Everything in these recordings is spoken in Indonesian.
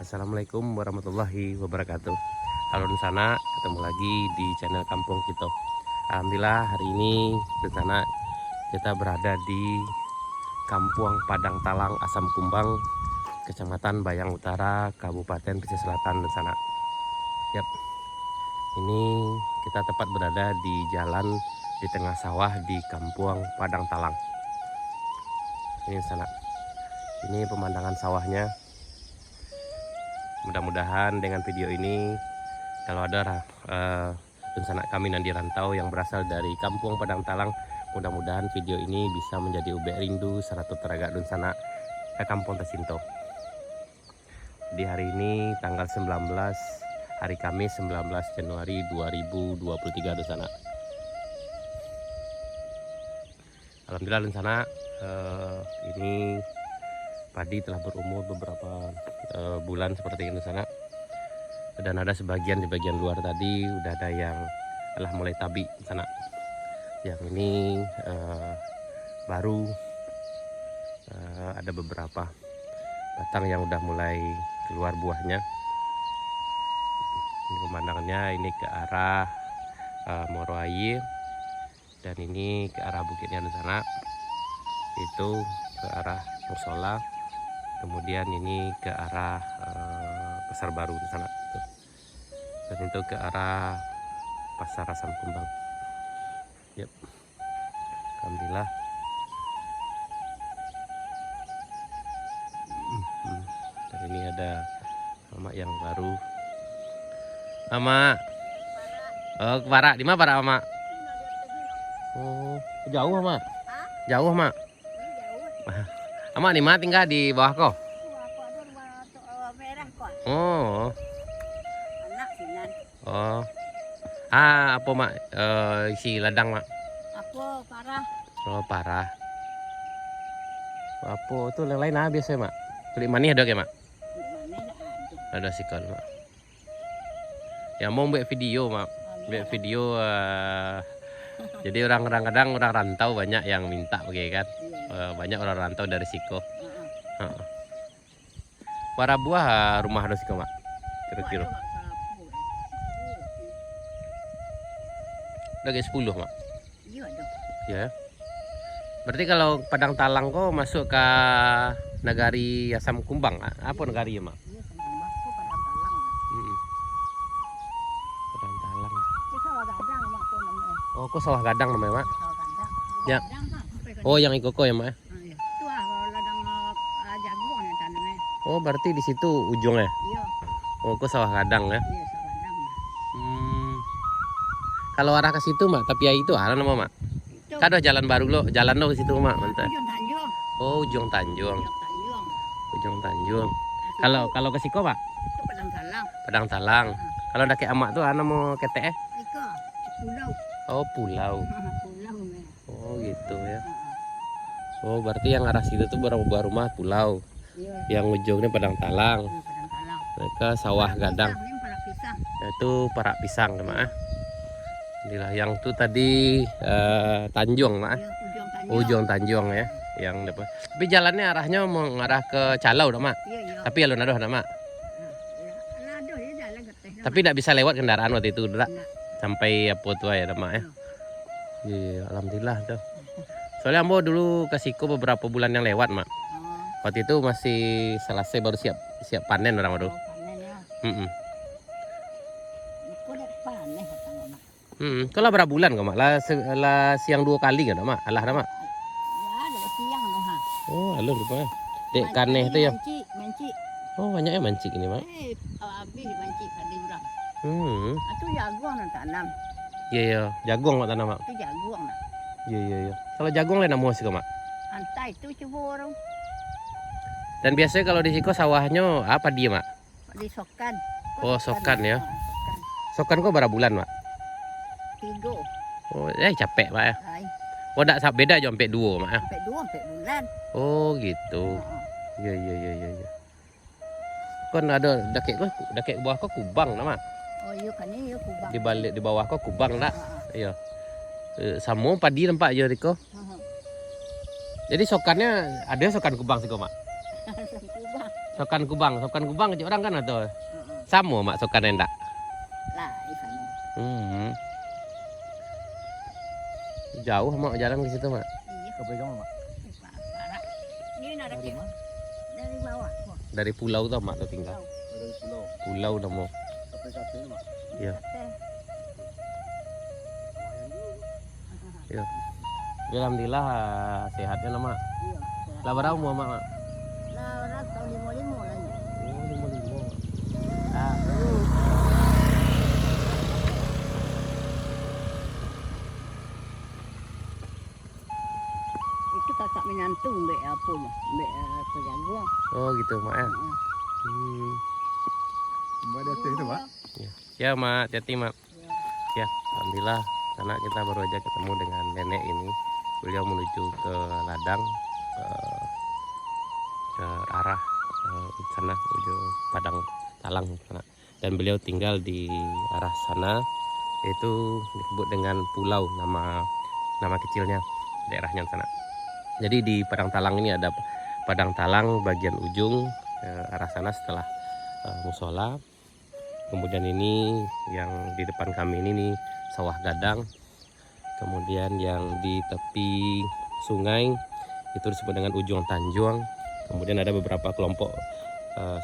Assalamualaikum warahmatullahi wabarakatuh. Halo di sana, ketemu lagi di channel Kampung Kito. Alhamdulillah hari ini di sana kita berada di Kampung Padang Talang, Asam Kumbang, Kecamatan Bayang Utara, Kabupaten Pesisir Selatan di sana. Yap. Ini kita tepat berada di jalan di tengah sawah di Kampung Padang Talang. Ini di sana. Ini pemandangan sawahnya. Mudah-mudahan dengan video ini kalau ada rencana kami nanti rantau yang berasal dari Kampung Padang Talang, mudah-mudahan video ini bisa menjadi ubek rindu seratu teraga dun sana ke Kampung Tasinto. Di hari ini tanggal 19 hari Kamis 19 Januari 2023 dun sana. Alhamdulillah dun sana ini padi telah berumur beberapa bulan seperti ini sana, dan ada sebagian di bagian luar tadi udah ada yang telah mulai tabi sana. Yang ini baru ada beberapa batang yang udah mulai keluar buahnya. Ini pemandangannya ini ke arah Moroaye, dan ini ke arah bukitnya di sana, itu ke arah musola. Kemudian ini ke arah Pasar Baru di sana, dan itu ke arah Pasar Asam Kumbang. Yep. Alhamdulillah. Dan ini ada mama yang baru. Mama. Oh, ke Barak. Di mana Barak, Mama? Oh, jauh, Mama. Jauh, Mama. Ama di mana tinggal di bawah kok? Oh. Oh. Apa mak isi ladang mak? Apa parah? Oh parah. Apa tuh yang lain biasa mak? Kulit manis ada ke mak? Ada sikon mak. Ya mau buat video mak, buat video. Jadi orang-orang kadang orang rantau banyak yang minta begitu kan. Banyak orang rantau dari Siko. Para buah rumah ada Siko mak, kira-kira. Udah kayak 10 mak. Iya dong. Ya. Berarti kalau Padang Talang kok masuk ke Nagari Asam Kumbang, apa negari ya mak? Iya sama aku Padang Talang. Padang Talang. Itu sawah gadang mak aku namanya. Oh, kok sawah gadang namanya mak? Sawah gadang. Ya. Gadang, Mak. Oh, yang ikoko ya mak? Iya. Itu ladang jagung ya tanamnya. Oh, berarti di situ ujungnya. Iya. Oh, kok sawah gadang ya? Iya sawah gadang. Kalau arah ke situ mak, tapi ya itu ada nama mak. Itu. Kan ada jalan baru lo, jalan lo ke situ mak, mantap. Ujung Tanjung. Oh, Ujung Tanjung. Ujung Tanjung. Ujung Tanjung. Itu- Kalau ke Siko pak, itu Padang Talang. Padang Talang. Kalau udah kayak emak tuh ana mau kete. Iko pulau. Oh, pulau. Pulau nih. Oh, gitu ya. Oh, berarti yang arah situ tuh baru rumah pulau. Iya. Yang ujungnya Padang Talang. Padang Talang. Mereka sawah gadang. Ini para pisang. Itu parak pisang ya mak. Inilah yang tuh tadi Tanjung mak. Iya, ujung Tanjung. Ujung Tanjung ya. Yang depan. Tapi jalannya arahnya mengarah ke Calau dah mak. Iya, iya. Tapi alun aduh mak. Aduh, ini jalan getih. Tapi tidak bisa lewat kendaraan waktu itu dah. Nggak. Sampai apa tuh ya mak ya. Iya, alhamdulillah tuh. Soalnya ambo dulu ke Siko beberapa bulan yang lewat mak. Oh, Waktu itu masih selesai baru siap panen orang baru. panen ya. Aku udah panen katanya mak. Kalau berapa bulan kok mak? Lah siang 2 kali kan mak? Alah dah mak. Ya, ada siang loh ha. Oh, alur rupanya. Dek kaneh tuh ya. Manci. Oh, banyaknya mancik ini mak. Habis manci ada orang. Hmm. Itu jagung nak tanam. Iya iya, jagung mak tanam mak. Itu jagung nak. Iya iya iya. Kalau jagung lain nama sih kok mak. Antai itu coba orang Dan biasanya kalau di Siko sawahnya apa dia mak? di sokan. Oh, sokan ya. Sokan. Sokan kok berapa bulan mak? 3. Oh, capek mak ya. Hai. Oh, tak beda aja sampai 2 mak ya. Sampai 2 sampai bulan. Oh, gitu. Iya iya iya iya. Iya. Kan ada dakek buah kok kubang nama. Oh, iya kan ini kubang. Di bawah kok kubang nak. Iya. Samo padi nampak aja Riko. Jadi sokannya ada sokan kubang sih kok mak. Kubang. Sokan Kubang kecil orang kan atau Heeh. sama mak sokan endak. Lah, ikan. Hmm. Jauh mak jalan ke situ mak. Iya, Kepegang mak. parah. Ini ada kecil dari bawah. Wah, Dari pulau tuh mak tuh tinggal. tahu. Dari pulau. Pulau namo. KPKT mak. Iya. Teh. Iya. Ya, alhamdulillah sehatnya nama. Iya. Lah berapa mau mak? Lah, orang tahun 55 lah ya. Oh, 55. Ah, Itu kakak menantu mbak apa mah? Mbak pejagoan. oh gitu mak ya. Heeh. Hmm. Mbak ada teh itu mak. Ya mak, hati mak. Ya. Ya, alhamdulillah karena kita baru aja ketemu dengan nenek ini. Beliau menuju ke ladang ke arah sana ujung Padang Talang sana. Dan beliau tinggal di arah sana, yaitu disebut dengan pulau nama kecilnya daerahnya sana. Jadi di Padang Talang ini ada Padang Talang bagian ujung arah sana setelah musola. Kemudian ini yang di depan kami ini nih sawah gadang. Kemudian yang di tepi sungai itu disebut dengan ujung Tanjuang. Kemudian ada beberapa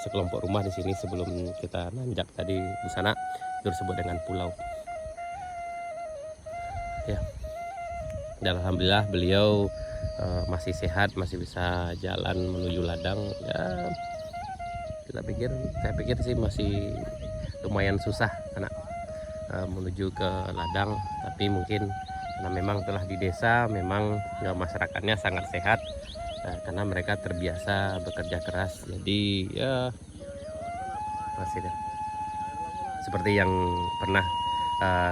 sekelompok rumah di sini sebelum kita nanjak tadi di sana itu disebut dengan pulau. Ya. Dan alhamdulillah beliau masih sehat, masih bisa jalan menuju ladang. Ya, saya pikir sih masih lumayan susah anak menuju ke ladang, tapi mungkin karena memang telah di desa, memang masyarakatnya sangat sehat karena mereka terbiasa bekerja keras, jadi ya masih deh. Seperti yang pernah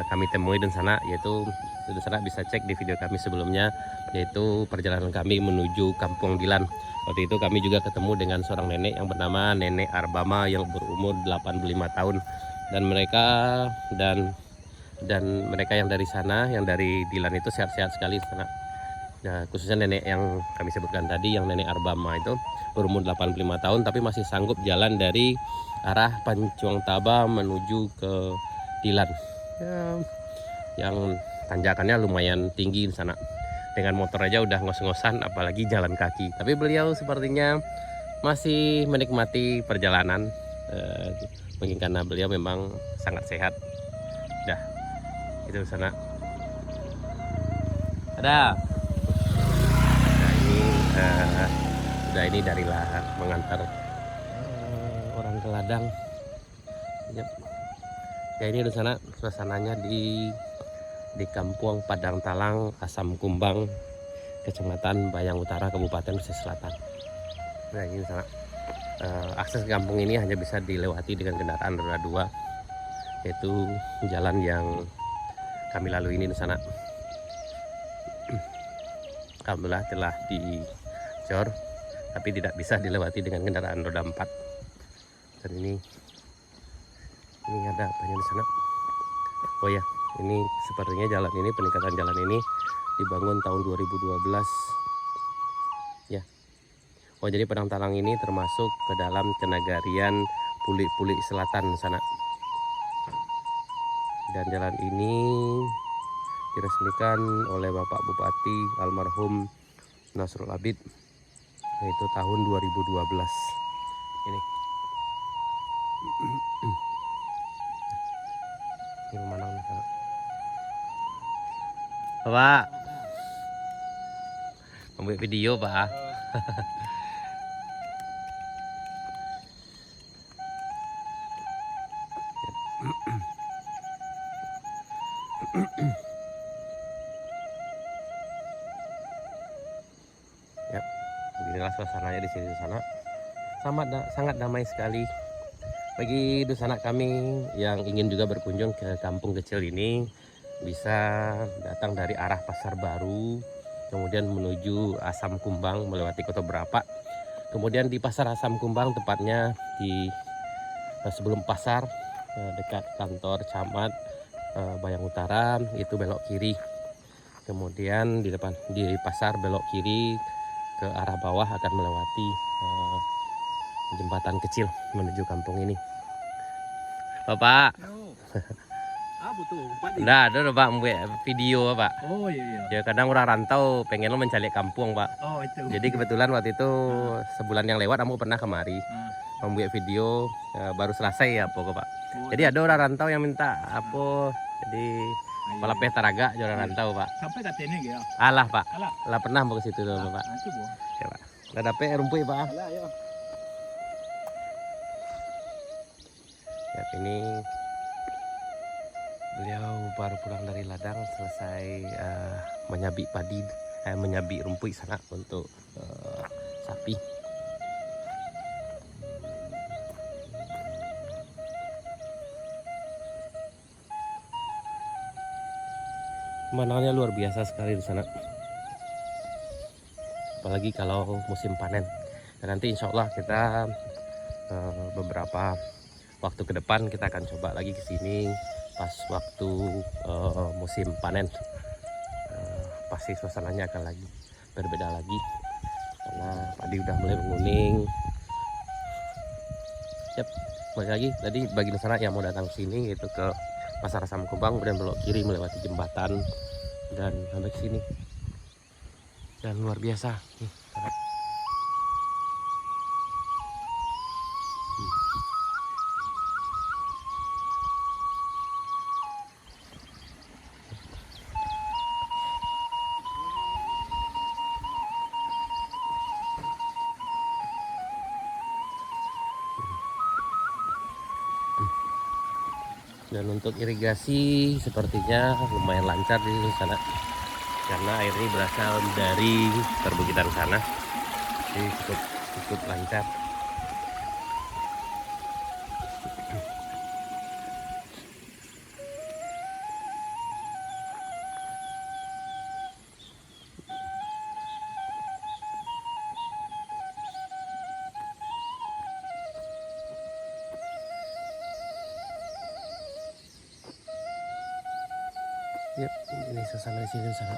kami temui di sana, yaitu di sana bisa cek di video kami sebelumnya, yaitu perjalanan kami menuju Kampung Dilan. Waktu itu kami juga ketemu dengan seorang nenek yang bernama Nenek Arbama yang berumur 85 tahun, dan mereka yang dari sana, yang dari Dilan itu sehat-sehat sekali sana. Nah, khususnya nenek yang kami sebutkan tadi, yang Nenek Arbama itu berumur 85 tahun tapi masih sanggup jalan dari arah Pancuang Taba menuju ke Dilan. Ya, yang tanjakannya lumayan tinggi di sana. Dengan motor aja udah ngos-ngosan, apalagi jalan kaki. Tapi beliau sepertinya masih menikmati perjalanan, mungkin karena beliau memang sangat sehat. Dah, itu sana. Ada. Nah, ini darilah mengantar orang ke ladang. Yep. Ya, ini di sana suasananya di Kampung Padang Talang, Asam Kumbang, Kecamatan Bayang Utara, Kabupaten Pesisir Selatan. Nah, ini di sana. Akses ke kampung ini hanya bisa dilewati dengan kendaraan roda 2, yaitu jalan yang kami lalui ini di sana. Alhamdulillah telah dicor, tapi tidak bisa dilewati dengan kendaraan roda 4. Dan ini ada apanya di sana? Oh ya, ini sepertinya jalan ini, peningkatan jalan ini dibangun tahun 2012. Ya. Oh, jadi Padang Talang ini termasuk ke dalam Cenagarian Pulik-Pulik Selatan sana. Dan jalan ini diresmikan oleh Bapak Bupati almarhum Nasrul Abid, yaitu tahun 2012. Ini pemandangan di sana. Pak, membuat video Pak. Ya, beginilah suasananya di sini di sana. Sangat damai sekali. Bagi Dusana kami yang ingin juga berkunjung ke kampung kecil ini, bisa datang dari arah Pasar Baru, kemudian menuju Asam Kumbang melewati Kota Berapak. Kemudian di Pasar Asam Kumbang, tepatnya di sebelum pasar, dekat kantor camat Bayang Utara, itu belok kiri. Kemudian di pasar belok kiri ke arah bawah akan melewati jembatan kecil menuju kampung ini. Bapak, Ah betul. udah ada Pak membuat video Pak. Oh iya. Ya kadang orang rantau pengen lo mencari kampung Pak. Oh itu. Jadi kebetulan waktu itu sebulan yang lewat kamu pernah kemari membuat video baru selesai ya pokok Pak. Jadi ada orang rantau yang minta apa jadi kepala petaraga orang rantau Pak. Sampai katanya gitu. Alah Pak, Alah. lah pernah mau ke situ dulu Pak. Itu bu. Ya Pak. Udah dapet rumput Pak. Alah ayo. Ya ini beliau baru pulang dari ladang selesai menyabik padi, menyabik rumput sana untuk sapi. Pemandangannya luar biasa sekali di sana. Apalagi kalau musim panen. Dan nanti insya Allah kita beberapa waktu ke depan kita akan coba lagi ke sini pas waktu musim panen. Pasti suasananya akan lagi berbeda lagi karena padi udah mulai menguning. Yap, balik lagi tadi bagi sana yang mau datang ke sini itu ke Pasar Asam Kumbang, kemudian belok kiri melewati jembatan dan sampai ke sini. Dan luar biasa nih. Dan untuk irigasi sepertinya lumayan lancar di sana karena air ini berasal dari perbukitan sana, jadi cukup lancar. Yap, ini suasana di sini sangat.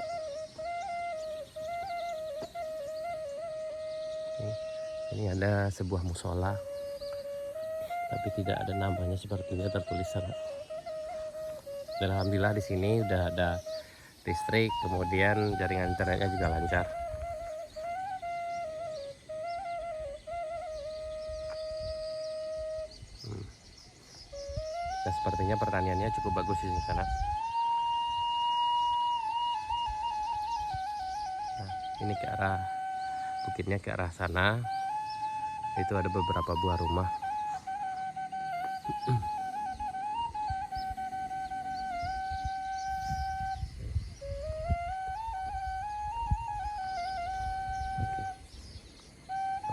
Ini ada sebuah musola, tapi tidak ada namanya sepertinya tertulis sana. Dan alhamdulillah di sini udah ada listrik, kemudian jaringan internetnya juga lancar. Dan sepertinya pertaniannya cukup bagus di sana. Ini ke arah bukitnya, ke arah sana itu ada beberapa buah rumah.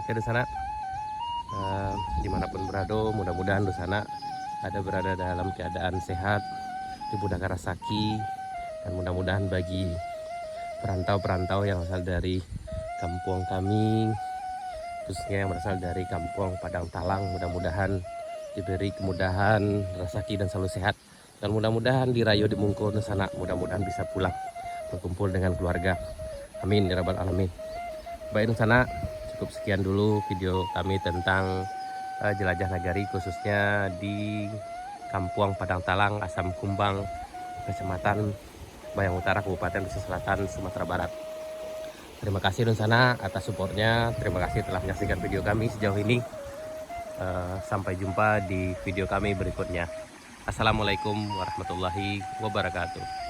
Oke di sana dimanapun berada, mudah-mudahan di sana ada berada dalam keadaan sehat, dimudahkan rezeki, dan mudah-mudahan bagi perantau-perantau yang berasal dari kampung kami, khususnya yang berasal dari kampung Padang Talang, mudah-mudahan diberi kemudahan, rezeki dan selalu sehat, dan mudah-mudahan dirayu di Mungkul di sana, mudah-mudahan bisa pulang berkumpul dengan keluarga. Amin ya rabbal alamin. Baik di sana cukup sekian dulu video kami tentang jelajah nagari, khususnya di kampung Padang Talang, Asam Kumbang, Kecamatan Bayang Utara, Kabupaten Pesisir Selatan, Sumatera Barat. Terima kasih di sana atas supportnya. Terima kasih telah menyaksikan video kami sejauh ini. Sampai jumpa di video kami berikutnya. Assalamualaikum warahmatullahi wabarakatuh.